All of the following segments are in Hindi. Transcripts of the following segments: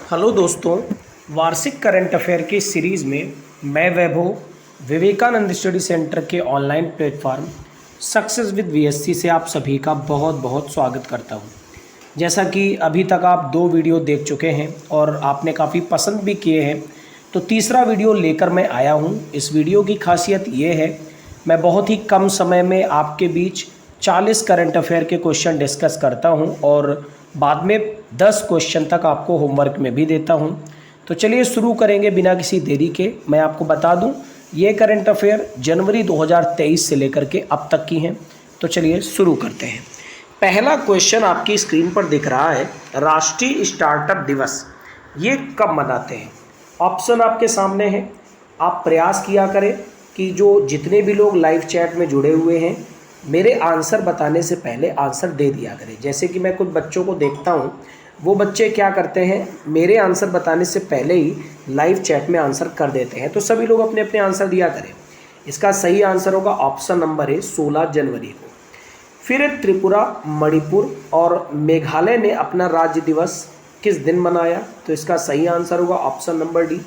हेलो दोस्तों, वार्षिक करंट अफेयर की सीरीज़ में मैं वैभव विवेकानंद स्टडी सेंटर के online platform success with VSC से आप सभी का बहुत बहुत स्वागत करता हूं। जैसा कि अभी तक आप 2 वीडियो देख चुके हैं और आपने काफ़ी पसंद भी किए हैं, तो तीसरा वीडियो लेकर मैं आया हूं। इस वीडियो की खासियत ये है, मैं बहुत ही कम समय में आपके बीच 40 करंट अफेयर के क्वेश्चन डिस्कस करता हूं और बाद में 10 क्वेश्चन तक आपको होमवर्क में भी देता हूं। तो चलिए शुरू करेंगे बिना किसी देरी के। मैं आपको बता दूं, ये करंट अफेयर जनवरी 2023 से लेकर के अब तक की हैं। तो चलिए शुरू करते हैं। पहला क्वेश्चन आपकी स्क्रीन पर दिख रहा है, राष्ट्रीय स्टार्टअप दिवस ये कब मनाते हैं? ऑप्शन आपके सामने है। आप प्रयास किया करें कि जो जितने भी लोग लाइव चैट में जुड़े हुए हैं, मेरे आंसर बताने से पहले आंसर दे दिया करें। जैसे कि मैं कुछ बच्चों को देखता हूं, वो बच्चे क्या करते हैं, मेरे आंसर बताने से पहले ही लाइव चैट में आंसर कर देते हैं। तो सभी लोग अपने अपने आंसर दिया करें। इसका सही आंसर होगा ऑप्शन नंबर है 16 जनवरी को। फिर त्रिपुरा, मणिपुर और मेघालय ने अपना राज्य दिवस किस दिन मनाया? तो इसका सही आंसर होगा ऑप्शन नंबर डी,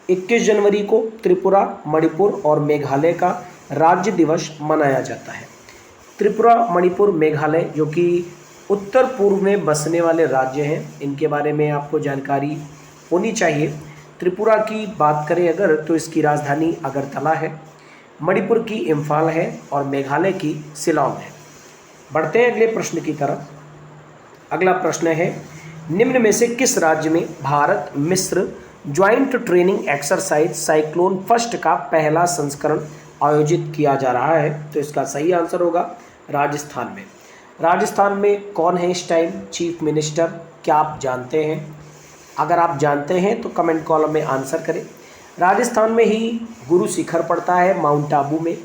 21 जनवरी को त्रिपुरा, मणिपुर और मेघालय का राज्य दिवस मनाया जाता है। त्रिपुरा, मणिपुर, मेघालय जो कि उत्तर पूर्व में बसने वाले राज्य हैं, इनके बारे में आपको जानकारी होनी चाहिए। त्रिपुरा की बात करें अगर, तो इसकी राजधानी अगरतला है, मणिपुर की इम्फाल है और मेघालय की शिलांग है। बढ़ते हैं अगले प्रश्न की तरफ। अगला प्रश्न है, निम्न में से किस राज्य में भारत मिस्र joint training exercise cyclone first का पहला संस्करण आयोजित किया जा रहा है? तो इसका सही आंसर होगा राजस्थान में। राजस्थान में कौन है इस टाइम चीफ मिनिस्टर? क्या आप जानते हैं? अगर आप जानते हैं तो कमेंट कॉलम में आंसर करें। राजस्थान में ही गुरु शिखर पड़ता है माउंट आबू में,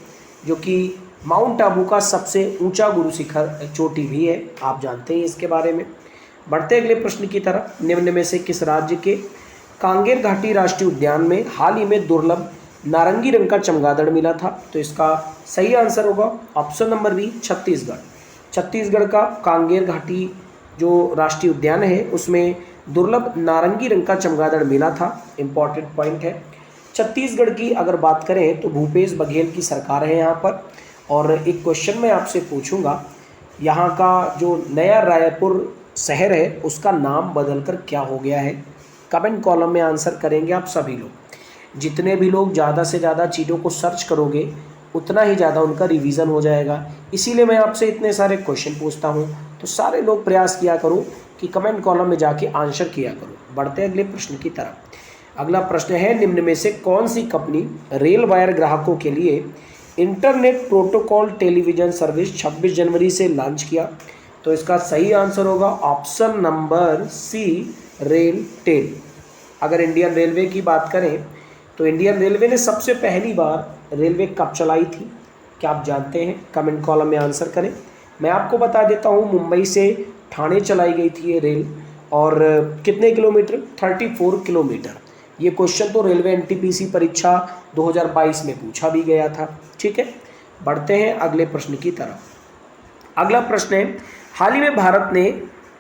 जो कि माउंट आबू का सबसे ऊंचा गुरु शिखर चोटी भी है। आप जानते हैं इसके बारे में। बढ़ते अगले प्रश्न की तरफ। निम्न में से किस राज्य के कांगेर घाटी राष्ट्रीय उद्यान में हाल ही में दुर्लभ नारंगी रंग का चमगादड़ मिला था? तो इसका सही आंसर होगा option number B, Chhattisgarh. Chhattisgarh का कांगेर घाटी जो राष्ट्रीय उद्यान है, उसमें दुर्लभ नारंगी रंग का चमगादड़ मिला था। इंपॉर्टेंट पॉइंट है। छत्तीसगढ़ की अगर बात करें तो भूपेश बघेल की सरकार है यहाँ पर। और एक क्वेश्चन मैं आपसे पूछूंगा, यहाँ का जो नया रायपुर शहर है उसका नाम बदलकर क्या हो गया है? कमेंट कॉलम में आंसर करेंगे आप सभी लोग। जितने भी लोग ज़्यादा से ज़्यादा चीज़ों को सर्च करोगे, उतना ही ज़्यादा उनका रिवीजन हो जाएगा। इसीलिए मैं आपसे इतने सारे क्वेश्चन पूछता हूँ। तो सारे लोग प्रयास किया करो कि कमेंट कॉलम में जाके आंसर किया करो। बढ़ते अगले प्रश्न की तरफ। अगला प्रश्न है, निम्न में से कौन सी कंपनी रेल वायर ग्राहकों के लिए इंटरनेट प्रोटोकॉल टेलीविज़न सर्विस 26 जनवरी से लॉन्च किया? तो इसका सही आंसर होगा option number C, RailTel. अगर इंडियन रेलवे की बात करें तो इंडियन रेलवे ने सबसे पहली बार रेलवे कब चलाई थी? क्या आप जानते हैं? कमेंट कॉलम में आंसर करें। मैं आपको बता देता हूँ, मुंबई से ठाणे चलाई गई थी ये रेल। और कितने किलोमीटर? 34 किलोमीटर। ये क्वेश्चन तो रेलवे एनटीपीसी परीक्षा 2022 में पूछा भी गया था। ठीक है, बढ़ते हैं अगले प्रश्न की तरफ। अगला प्रश्न है, हाल ही में भारत ने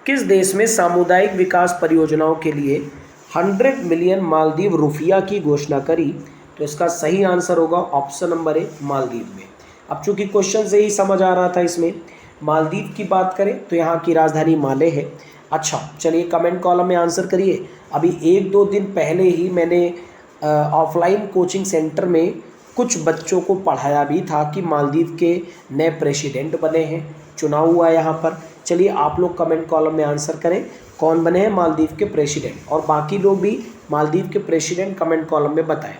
किस देश में सामुदायिक विकास परियोजनाओं के लिए 100 मिलियन मालदीव रुपया की घोषणा करी? तो इसका सही आंसर होगा ऑप्शन नंबर ए, मालदीव में। अब चूंकि क्वेश्चन से ही समझ आ रहा था, इसमें मालदीव की बात करें तो यहाँ की राजधानी माले है। अच्छा, चलिए कमेंट कॉलम में आंसर करिए। अभी 1-2 दिन पहले ही मैंने ऑफलाइन कोचिंग सेंटर में कुछ बच्चों को पढ़ाया भी था कि मालदीव के नए प्रेसिडेंट बने हैं, चुनाव हुआ यहाँ पर। चलिए आप लोग कमेंट कॉलम में आंसर करें, कौन बने हैं मालदीव के प्रेसिडेंट, और बाकी लोग भी मालदीव के प्रेसिडेंट कमेंट कॉलम में बताएं।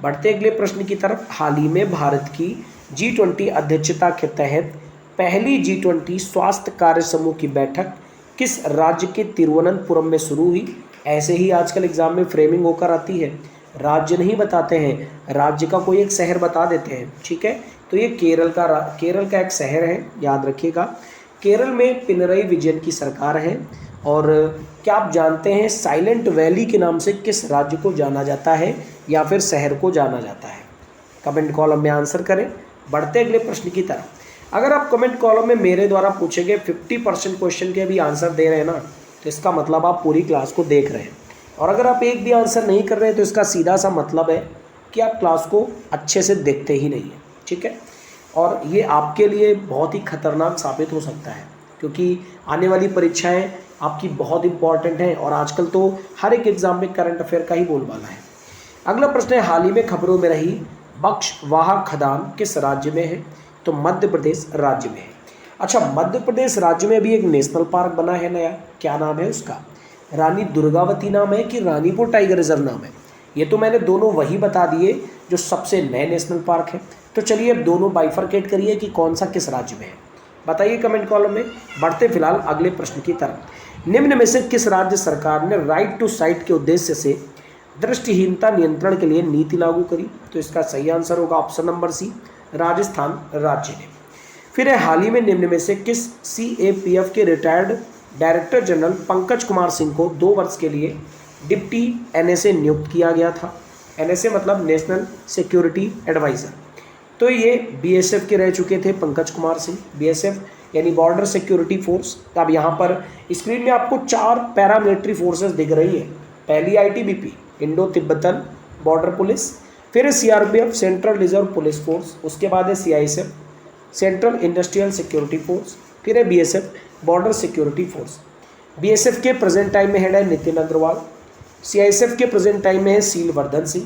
बढ़ते अगले प्रश्न की तरफ। हाल ही में भारत की G20 अध्यक्षता के तहत पहली G20 स्वास्थ्य कार्य समूह की बैठक किस राज्य के तिरुवनंतपुरम में शुरू हुई? ऐसे ही आजकल एग्जाम में फ्रेमिंग होकर आती है, राज्य नहीं बताते हैं, राज्य का कोई एक शहर बता देते हैं। ठीक है, तो ये केरल का एक शहर है, याद रखिएगा। केरल में पिनरई विजयन की सरकार है। और क्या आप जानते हैं साइलेंट वैली के नाम से किस राज्य को जाना जाता है या फिर शहर को जाना जाता है? कमेंट कॉलम में आंसर करें। बढ़ते अगले प्रश्न की तरफ। अगर आप कमेंट कॉलम में मेरे द्वारा पूछे गए 50% क्वेश्चन के भी आंसर दे रहे हैं ना, तो इसका मतलब आप पूरी क्लास को देख रहे हैं। और अगर आप एक भी आंसर नहीं कर रहे हैं तो इसका सीधा सा मतलब है कि आप क्लास को अच्छे से देखते ही नहीं हैं, ठीक है। और ये आपके लिए बहुत ही खतरनाक साबित हो सकता है, क्योंकि आने वाली परीक्षाएं आपकी बहुत इंपॉर्टेंट हैं और आजकल तो हर एक एग्जाम में करंट अफेयर का ही बोलबाला है। अगला प्रश्न है, हाल ही में खबरों में रही बक्सवाहा खदान किस राज्य में है? तो मध्य प्रदेश राज्य में है। अच्छा, मध्य प्रदेश राज्य में भी एक नेशनल पार्क बना है नया, क्या नाम है उसका? रानी दुर्गावती नाम है कि रानीपुर टाइगर रिजर्व नाम है? ये तो मैंने दोनों वही बता दिए जो सबसे नए नेशनल पार्क है। तो चलिए अब दोनों बाइफरकेट करिए कि कौन सा किस राज्य में है, बताइए कमेंट कॉलम में। बढ़ते फिलहाल अगले प्रश्न की तरफ। निम्न में से किस राज्य सरकार ने राइट टू साइट के उद्देश्य से दृष्टिहीनता नियंत्रण के लिए नीति लागू करी? तो इसका सही आंसर होगा ऑप्शन नंबर सी, राजस्थान राज्य ने। फिर है, हाल ही में निम्न में से किस CAPF के retired director general Pankaj Kumar Singh को 2 वर्ष के लिए डिप्टी NSA नियुक्त किया गया था? NSA मतलब नेशनल सिक्योरिटी एडवाइज़र। तो ये BSF के रह चुके थे पंकज कुमार सिंह, BSF यानी बॉर्डर सिक्योरिटी फोर्स। अब यहाँ पर स्क्रीन में आपको 4 पैरामिलिट्री फोर्सेस दिख रही है। पहली ITBP Indo Tibetan border police, फिर है CRPF central reserve police force, उसके बाद है CISF central industrial security force, फिर है BSF border security force. BSF के प्रेजेंट टाइम में हेड है नितिन अग्रवाल, CISF के प्रेजेंट टाइम में है सीलवर्धन सिंह,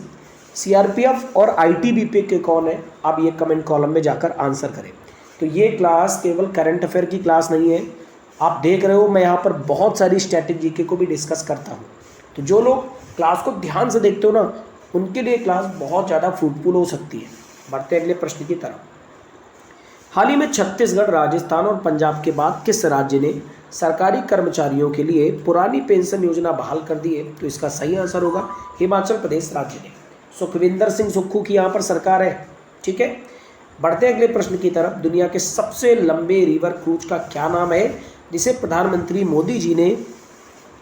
CRPF और ITBP के कौन है? आप ये कमेंट कॉलम में जाकर आंसर करें। तो ये क्लास केवल करंट अफेयर की क्लास नहीं है, आप देख रहे हो मैं यहाँ पर बहुत सारी स्ट्रैटेजी के को भी डिस्कस करता हूँ। तो जो लोग क्लास को ध्यान से देखते हो ना, उनके लिए क्लास बहुत ज़्यादा फ्रूटफुल हो सकती है। बढ़ते अगले प्रश्न की तरफ। हाल ही में छत्तीसगढ़, राजस्थान और पंजाब के बाद किस राज्य ने सरकारी कर्मचारियों के लिए पुरानी पेंशन योजना बहाल कर दी है? तो इसका सही आंसर होगा हिमाचल प्रदेश राज्य ने। सुखविंदर सिंह सुक्खू की यहाँ पर सरकार है, ठीक है। बढ़ते अगले प्रश्न की तरफ। दुनिया के सबसे लंबे रिवर क्रूज का क्या नाम है जिसे प्रधानमंत्री मोदी जी ने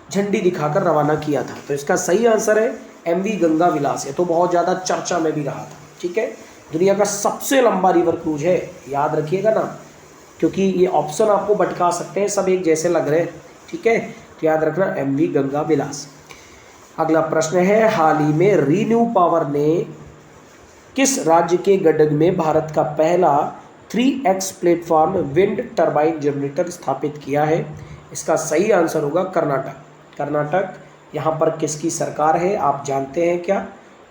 झंडी दिखाकर रवाना किया था? तो इसका सही आंसर है MV गंगा विलास। है तो बहुत ज़्यादा चर्चा में भी रहा था, ठीक है। दुनिया का सबसे लंबा रिवर क्रूज है, याद रखिएगा ना, क्योंकि ये ऑप्शन आपको भटका सकते हैं, सब एक जैसे लग रहे हैं, ठीक है। तो याद रखना MV गंगा विलास। अगला प्रश्न है, हाल ही में रीन्यू पावर ने किस राज्य के गडग में भारत का पहला 3X platform wind turbine generator स्थापित किया है? इसका सही आंसर होगा कर्नाटक। कर्नाटक यहाँ पर किसकी सरकार है आप जानते हैं क्या?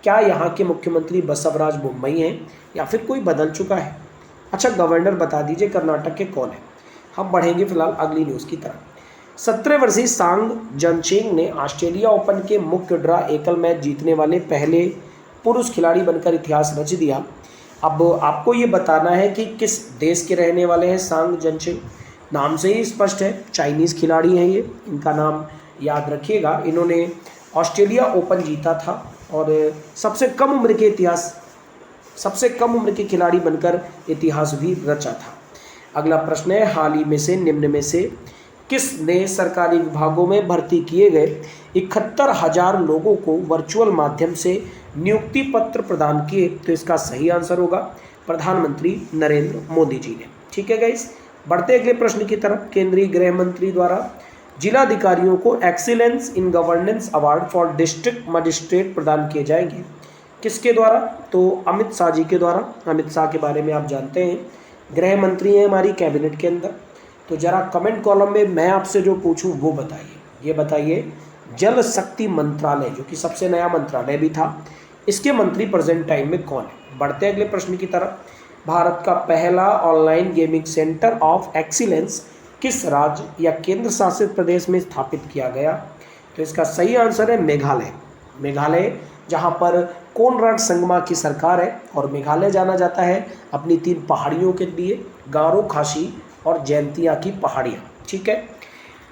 क्या यहाँ के मुख्यमंत्री बसवराज बोम्मई हैं या फिर कोई बदल चुका है? अच्छा, गवर्नर बता दीजिए कर्नाटक के कौन है। हम बढ़ेंगे फिलहाल अगली न्यूज़ की तरफ। 17 वर्षीय सांग जनचेंग ने ऑस्ट्रेलिया ओपन के मुख्य ड्रा एकल मैच जीतने वाले पहले पुरुष खिलाड़ी बनकर इतिहास रच दिया। अब आपको ये बताना है कि किस देश के रहने वाले हैं सांग जनचेंग। नाम से ही स्पष्ट है, चाइनीज़ खिलाड़ी हैं ये, इनका नाम याद रखिएगा। इन्होंने ऑस्ट्रेलिया ओपन जीता था और सबसे कम उम्र के खिलाड़ी बनकर इतिहास भी रचा था। अगला प्रश्न है, हाल ही में से निम्न में से किसने सरकारी विभागों में भर्ती किए गए 71,000 लोगों को वर्चुअल माध्यम से नियुक्ति पत्र प्रदान किए? तो इसका सही आंसर होगा प्रधानमंत्री नरेंद्र मोदी जी ने, ठीक है गाइस। बढ़ते अगले प्रश्न की तरफ। केंद्रीय गृह मंत्री द्वारा जिलाधिकारियों को excellence in governance award for district magistrate प्रदान किए जाएंगे, किसके द्वारा? तो अमित शाह जी के द्वारा। अमित शाह के बारे में आप जानते हैं, गृह मंत्री हैं हमारी कैबिनेट के अंदर। तो जरा कमेंट कॉलम में मैं आपसे जो पूछूं वो बताइए। ये बताइए, जल शक्ति मंत्रालय जो कि सबसे नया मंत्रालय भी था, इसके मंत्री प्रेजेंट टाइम में कौन है? बढ़ते अगले प्रश्न की तरफ। भारत का पहला online gaming centre of excellence किस राज्य या केंद्र शासित प्रदेश में स्थापित किया गया? तो इसका सही आंसर है मेघालय। मेघालय, जहां पर कोनराड संगमा की सरकार है और मेघालय जाना जाता है अपनी 3 पहाड़ियों के लिए, गारो, खासी और जैंतिया की पहाड़ियाँ, ठीक है।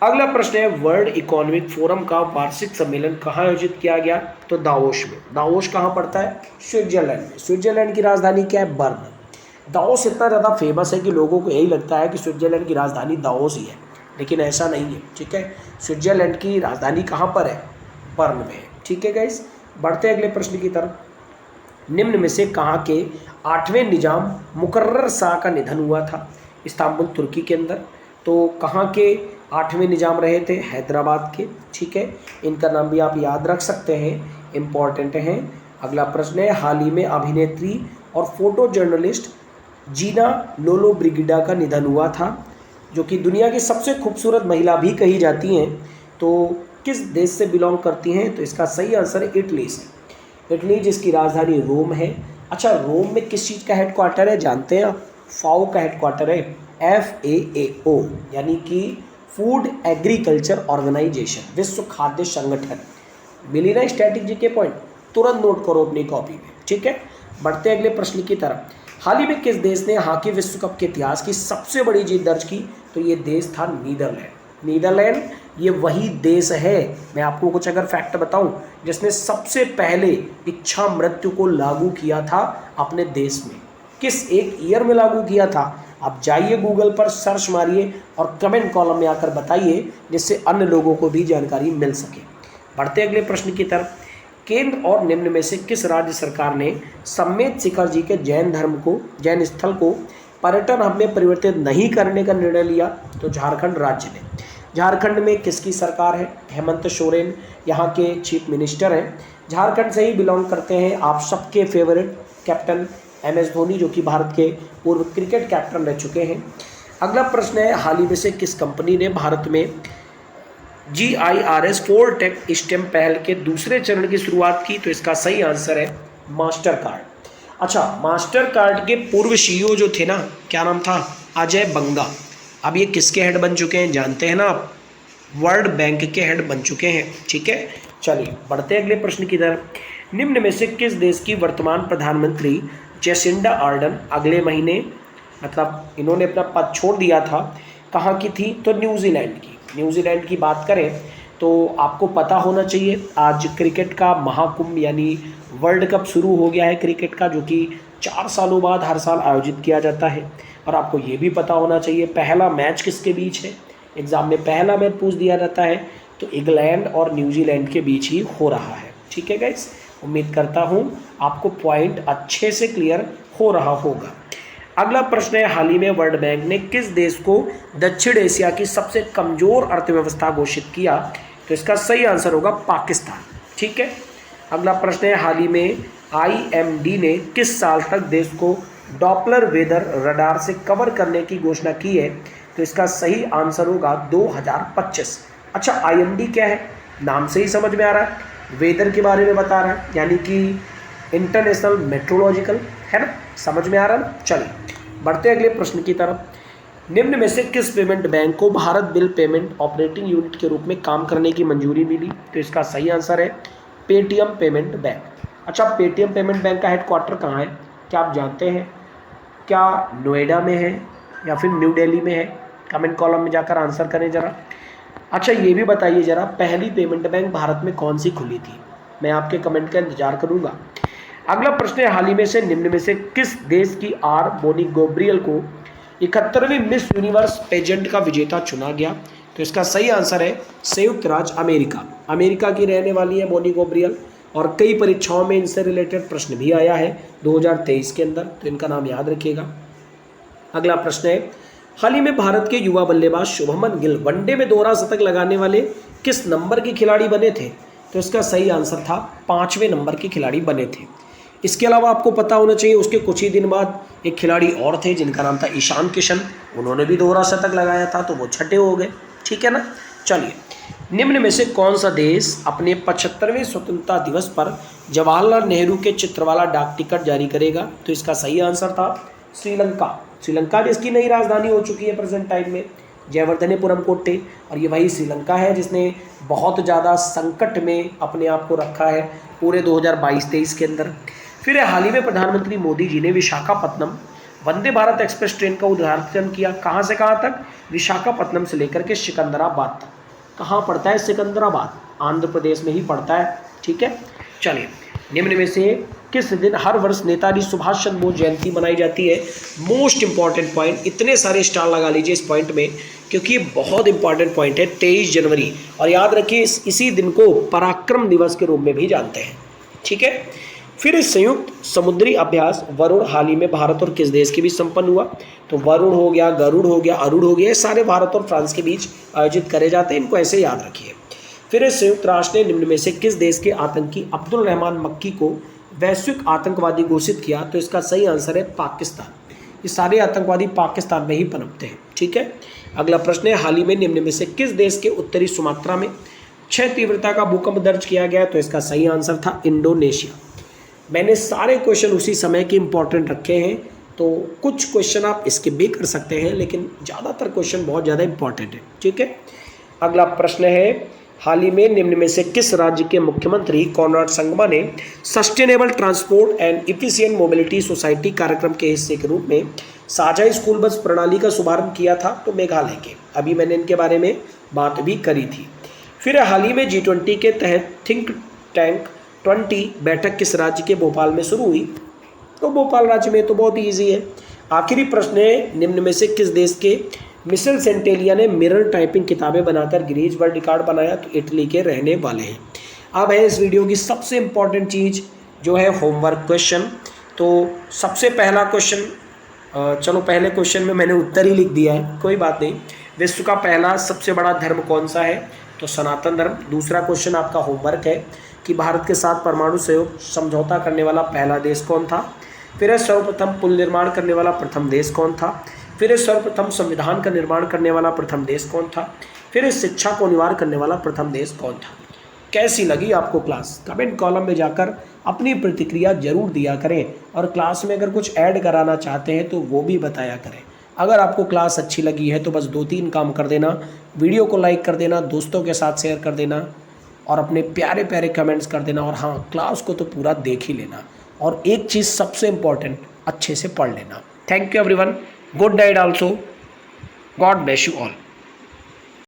अगला प्रश्न है, वर्ल्ड इकोनॉमिक फोरम का वार्षिक सम्मेलन कहाँ आयोजित किया गया? तो दावोस में। दावोस कहाँ पड़ता है? स्विट्जरलैंड में। स्विट्जरलैंड की राजधानी क्या है? बर्न। दावोस इतना ज़्यादा फेमस है कि लोगों को यही लगता है कि स्विट्जरलैंड की राजधानी दावोस ही है, लेकिन ऐसा नहीं है, ठीक है। स्विट्जरलैंड की राजधानी कहाँ पर है? बर्न में है, ठीक है गाइस। बढ़ते अगले प्रश्न की तरफ। निम्न में से कहाँ के 8वें निजाम मुकर्रर शाह का निधन हुआ था? इस्तांबुल तुर्की के अंदर। तो कहाँ के 8वें निजाम रहे थे हैदराबाद के, ठीक है, इनका नाम भी आप याद रख सकते हैं, इम्पॉर्टेंट हैं। अगला प्रश्न है, हाल ही में अभिनेत्री और फोटो जर्नलिस्ट जीना लोलो ब्रिगिडा का निधन हुआ था, जो कि दुनिया की सबसे खूबसूरत महिला भी कही जाती हैं। तो किस देश से बिलोंग करती हैं? तो इसका सही आंसर है इटली से। इटली जिसकी राजधानी रोम है। अच्छा, रोम में किस चीज़ का हेडक्वार्टर है जानते हैं आप? फाओ का हेडक्वार्टर है, FAAO, यानी कि फूड एग्रीकल्चर ऑर्गेनाइजेशन, विश्व खाद्य संगठन। मिली ना स्ट्रैटेजी के पॉइंट, तुरंत नोट करो अपनी कॉपी में, ठीक है। बढ़ते हैं अगले प्रश्न की तरफ। हाल ही में किस देश ने हॉकी विश्व कप के इतिहास की सबसे बड़ी जीत दर्ज की? तो ये देश था नीदरलैंड। नीदरलैंड ये वही देश है, मैं आपको कुछ अगर फैक्ट बताऊं, जिसने सबसे पहले इच्छा मृत्यु को लागू किया था अपने देश में। किस एक ईयर में लागू किया था? आप जाइए गूगल पर सर्च मारिए और कमेंट कॉलम में आकर बताइए, जिससे अन्य लोगों को भी जानकारी मिल सके। बढ़ते अगले प्रश्न की तरफ। केंद्र और निम्न में से किस राज्य सरकार ने सम्मेत शिखर जी के जैन स्थल को पर्यटन हब में परिवर्तित नहीं करने का निर्णय लिया? तो झारखंड राज्य ने। झारखंड में किसकी सरकार है? हेमंत सोरेन यहाँ के चीफ मिनिस्टर हैं। झारखंड से ही बिलोंग करते हैं आप सबके फेवरेट कैप्टन MS धोनी, जो कि भारत के पूर्व क्रिकेट कैप्टन रह चुके हैं। अगला प्रश्न है, हाल ही में से किस कंपनी ने भारत में GIRS 4 टेक स्टेम पहल के दूसरे चरण की शुरुआत की? तो इसका सही आंसर है मास्टर कार्ड। अच्छा, मास्टर कार्ड के पूर्व CEO जो थे ना, क्या नाम था? अजय बंगा। अब ये किसके हेड बन चुके हैं जानते हैं ना आप? वर्ल्ड बैंक के हेड बन चुके हैं, ठीक है। चलिए बढ़ते अगले प्रश्न की तरफ। निम्न में से किस देश की वर्तमान प्रधानमंत्री जेसिंडा आर्डन अगले महीने, मतलब इन्होंने अपना पद छोड़ दिया था, कहाँ की थी? तो न्यूजीलैंड की। न्यूजीलैंड की बात करें तो आपको पता होना चाहिए, आज क्रिकेट का महाकुंभ यानी वर्ल्ड कप शुरू हो गया है क्रिकेट का, जो कि 4 सालों बाद हर साल आयोजित किया जाता है। और आपको ये भी पता होना चाहिए पहला मैच किसके बीच है? एग्ज़ाम में पहला मैच पूछ दिया जाता है, तो इंग्लैंड और न्यूजीलैंड के बीच ही हो रहा है, ठीक है गाइस। उम्मीद करता हूँ आपको पॉइंट अच्छे से क्लियर हो रहा होगा। अगला प्रश्न है, हाल ही में वर्ल्ड बैंक ने किस देश को दक्षिण एशिया की सबसे कमज़ोर अर्थव्यवस्था घोषित किया? तो इसका सही आंसर होगा पाकिस्तान, ठीक है। अगला प्रश्न है, हाल ही में IMD ने किस साल तक देश को डॉपलर वेदर रडार से कवर करने की घोषणा की है? तो इसका सही आंसर होगा 2025। अच्छा, IMD क्या है? नाम से ही समझ में आ रहा है, वेदर के बारे में बता रहा है, यानी कि इंटरनेशनल मेट्रोलॉजिकल, है ना? समझ में आ रहा है ना? चलिए बढ़ते अगले प्रश्न की तरफ। निम्न में से किस पेमेंट बैंक को Bharat bill payment operating unit के रूप में काम करने की मंजूरी मिली? तो इसका सही आंसर है पेटीएम पेमेंट बैंक। अच्छा, पेटीएम पेमेंट बैंक का हेडक्वार्टर कहाँ है? क्या आप जानते हैं? क्या नोएडा में है या फिर न्यू दिल्ली में है? कमेंट कॉलम में जाकर आंसर करें ज़रा। अच्छा, ये भी बताइए ज़रा, पहली पेमेंट बैंक भारत में कौन सी खुली थी? मैं आपके कमेंट का इंतजार करूँगा। अगला प्रश्न है, हाल ही में से निम्न में से किस देश की आर बोनी गब्रियल को 71वीं मिस यूनिवर्स पेजेंट का विजेता चुना गया? तो इसका सही आंसर है संयुक्त राज्य अमेरिका। अमेरिका की रहने वाली है बोनी गब्रियल, और कई परीक्षाओं में इनसे रिलेटेड प्रश्न भी आया है 2023 के अंदर, तो इनका नाम याद रखिएगा। अगला प्रश्न है, हाल ही में भारत के युवा बल्लेबाज शुभमन गिल वनडे में दोहरा शतक लगाने वाले किस नंबर के खिलाड़ी बने थे? तो इसका सही आंसर था 5वें नंबर के खिलाड़ी बने थे। इसके अलावा आपको पता होना चाहिए, उसके कुछ ही दिन बाद एक खिलाड़ी और थे जिनका नाम था ईशान किशन, उन्होंने भी दोहरा शतक लगाया था, तो वो छठे हो गए, ठीक है ना। चलिए, निम्न में से कौन सा देश अपने 75वें स्वतंत्रता दिवस पर जवाहरलाल नेहरू के चित्र वाला डाक टिकट जारी करेगा? तो इसका सही आंसर था श्रीलंका। श्रीलंका जिसकी नई राजधानी हो चुकी है प्रेजेंट टाइम में, जयवर्धनेपुरम कोट्टे, और ये वही श्रीलंका है जिसने बहुत ज़्यादा संकट में अपने आप को रखा है पूरे 2022-23 के अंदर। फिर हाल ही में प्रधानमंत्री मोदी जी ने विशाखापत्तनम वंदे भारत एक्सप्रेस ट्रेन का उद्घाटन किया। कहाँ से कहाँ तक? विशाखापत्तनम से लेकर के सिकंदराबाद तक। कहाँ पड़ता है सिकंदराबाद? आंध्र प्रदेश में ही पड़ता है, ठीक है। चलिए, निम्न में से किस दिन हर वर्ष नेताजी सुभाष चंद्र बोस जयंती मनाई जाती है? मोस्ट इंपॉर्टेंट पॉइंट, इतने सारे स्टार लगा लीजिए इस पॉइंट में, क्योंकि ये बहुत इंपॉर्टेंट पॉइंट है। 23 जनवरी, और याद रखिए इसी दिन को पराक्रम दिवस के रूप में भी जानते हैं, ठीक है। फिर इस संयुक्त समुद्री अभ्यास वरुण हाल ही में भारत और किस देश के बीच संपन्न हुआ? तो वरुण हो गया, गरुड़ हो गया, अरुण हो गया, ये सारे भारत और फ्रांस के बीच आयोजित करे जाते हैं, इनको ऐसे याद रखिए। फिर इस संयुक्त राष्ट्र ने निम्न में से किस देश के आतंकी अब्दुल रहमान मक्की को वैश्विक आतंकवादी घोषित किया? तो इसका सही आंसर है पाकिस्तान। ये सारे आतंकवादी पाकिस्तान में ही पनपते हैं, ठीक है। अगला प्रश्न है, हाल ही में निम्न में से किस देश के उत्तरी सुमात्रा में 6 तीव्रता का भूकंप दर्ज किया गया? तो इसका सही आंसर था इंडोनेशिया। मैंने सारे क्वेश्चन उसी समय के इंपॉर्टेंट रखे हैं, तो कुछ क्वेश्चन आप इसके भी कर सकते हैं, लेकिन ज़्यादातर क्वेश्चन बहुत ज़्यादा इंपॉर्टेंट है, ठीक है। अगला प्रश्न है, हाल ही में निम्न में से किस राज्य के मुख्यमंत्री कॉनराड संगमा ने sustainable transport and efficient mobility society कार्यक्रम के हिस्से के रूप में साझा स्कूल बस प्रणाली का शुभारंभ किया था? तो मेघालय के। अभी मैंने इनके बारे में बात भी करी थी। फिर हाल ही में G20 के तहत थिंक टैंक 20 बैठक किस राज्य के भोपाल में शुरू हुई? तो भोपाल राज्य में, तो बहुत ईजी है। आखिरी प्रश्न है, निम्न में से किस देश के मिशेल सेंटेलिया ने मिरर टाइपिंग किताबें बनाकर गिनीज वर्ल्ड रिकॉर्ड बनाया? तो इटली के रहने वाले हैं। अब है इस वीडियो की सबसे इंपॉर्टेंट चीज़ जो है होमवर्क क्वेश्चन। तो सबसे पहला क्वेश्चन, चलो पहले क्वेश्चन में मैंने उत्तर ही लिख दिया है, कोई बात नहीं। विश्व का पहला सबसे बड़ा धर्म कौन सा है? तो सनातन धर्म। दूसरा क्वेश्चन आपका होमवर्क है कि भारत के साथ परमाणु सहयोग समझौता करने वाला पहला देश कौन था? फिर सर्वप्रथम पुल निर्माण करने वाला प्रथम देश कौन था? फिर सर्वप्रथम संविधान का निर्माण करने वाला प्रथम देश कौन था? फिर शिक्षा को अनिवार्य करने वाला प्रथम देश कौन था? कैसी लगी आपको क्लास? कमेंट कॉलम में जाकर अपनी प्रतिक्रिया जरूर दिया करें, और क्लास में अगर कुछ ऐड कराना चाहते हैं तो वो भी बताया करें। अगर आपको क्लास अच्छी लगी है तो बस 2-3 काम कर देना, वीडियो को लाइक कर देना, दोस्तों के साथ शेयर कर देना, और अपने प्यारे प्यारे कमेंट्स कर देना। और हाँ, क्लास को तो पूरा देख ही लेना, और एक चीज़ सबसे इम्पॉर्टेंट, अच्छे से पढ़ लेना। Thank you everyone, good night also, God bless you all.